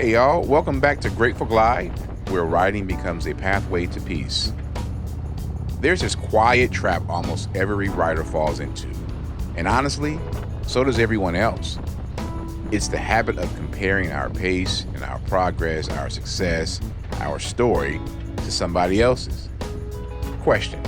Hey y'all, welcome back to Grateful Glide, where riding becomes a pathway to peace. There's this quiet trap almost every rider falls into, and honestly, so does everyone else. It's the habit of comparing our pace and our progress, our success, our story to somebody else's. Question: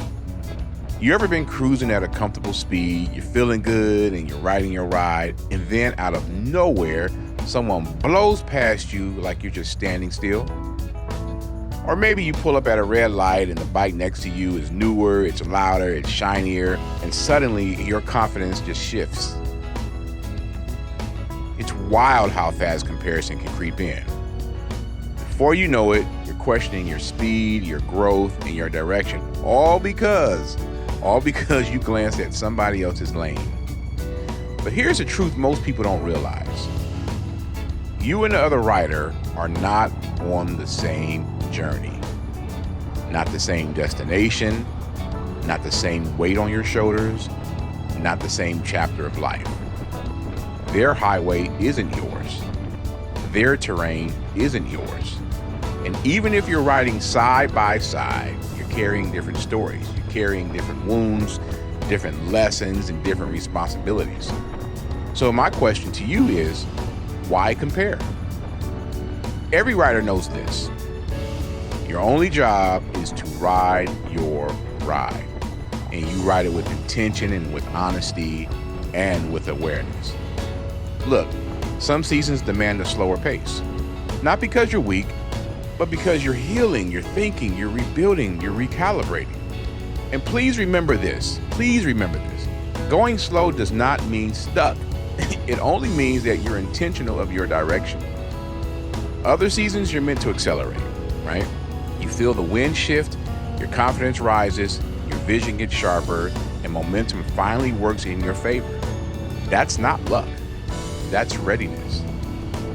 you ever been cruising at a comfortable speed, you're feeling good and you're riding your ride, and then out of nowhere, someone blows past you like you're just standing still? Or maybe you pull up at a red light and the bike next to you is newer, it's louder, it's shinier, and suddenly your confidence just shifts. It's wild how fast comparison can creep in. Before you know it, you're questioning your speed, your growth, and your direction, all because you glanced at somebody else's lane. But here's the truth most people don't realize. You and the other rider are not on the same journey, not the same destination, not the same weight on your shoulders, not the same chapter of life. Their highway isn't yours. Their terrain isn't yours. And even if you're riding side by side, you're carrying different stories. You're carrying different wounds, different lessons, and different responsibilities. So my question to you is, why compare? Every rider knows this. Your only job is to ride your ride. And you ride it with intention and with honesty and with awareness. Look, some seasons demand a slower pace. Not because you're weak, but because you're healing, you're thinking, you're rebuilding, you're recalibrating. And please remember this. Going slow does not mean stuck. It only means that you're intentional of your direction. Other seasons, you're meant to accelerate, right? You feel the wind shift, your confidence rises, your vision gets sharper, and momentum finally works in your favor. That's not luck. That's readiness.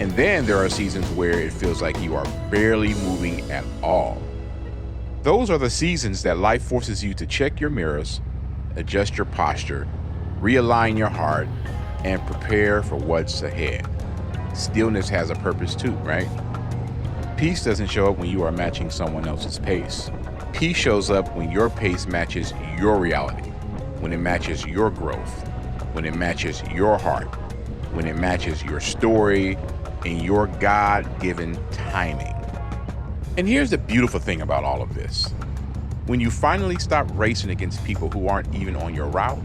And then there are seasons where it feels like you are barely moving at all. Those are the seasons that life forces you to check your mirrors, adjust your posture, realign your heart, and prepare for what's ahead. Stillness has a purpose too, right? Peace doesn't show up when you are matching someone else's pace. Peace shows up when your pace matches your reality, when it matches your growth, when it matches your heart, when it matches your story and your God-given timing. And here's the beautiful thing about all of this. When you finally stop racing against people who aren't even on your route,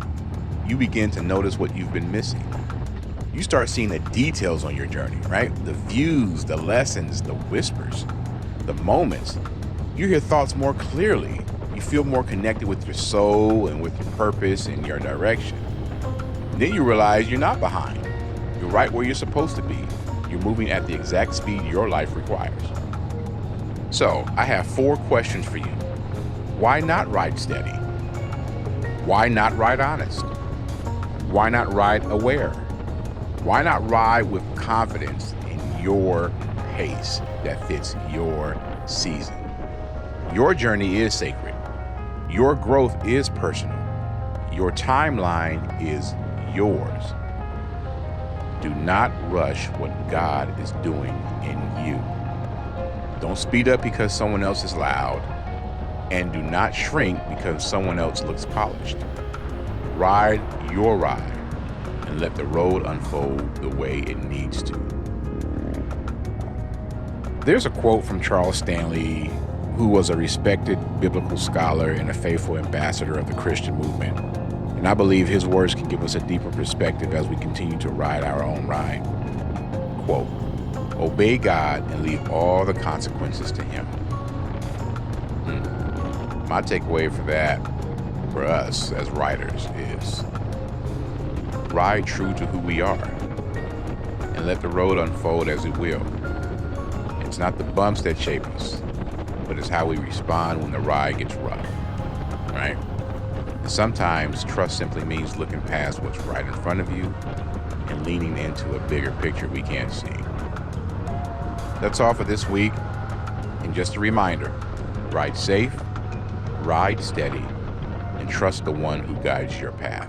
you begin to notice what you've been missing. You start seeing the details on your journey, right? The views, the lessons, the whispers, the moments. You hear thoughts more clearly. You feel more connected with your soul and with your purpose and your direction. Then you realize you're not behind. You're right where you're supposed to be. You're moving at the exact speed your life requires. So I have 4 questions for you. Why not ride steady? Why not ride honest? Why not ride aware? Why not ride with confidence in your pace that fits your season? Your journey is sacred. Your growth is personal. Your timeline is yours. Do not rush what God is doing in you. Don't speed up because someone else is loud, and do not shrink because someone else looks polished. Ride your ride and let the road unfold the way it needs to. There's a quote from Charles Stanley, who was a respected biblical scholar and a faithful ambassador of the Christian movement. And I believe his words can give us a deeper perspective as we continue to ride our own ride. Quote, "Obey God and leave all the consequences to Him." My takeaway for that, for us as riders, is ride true to who we are and let the road unfold as it will. It's not the bumps that shape us, but it's how we respond when the ride gets rough, right? And sometimes trust simply means looking past what's right in front of you and leaning into a bigger picture we can't see. That's all for this week. And just a reminder, ride safe, ride steady, and trust the one who guides your path.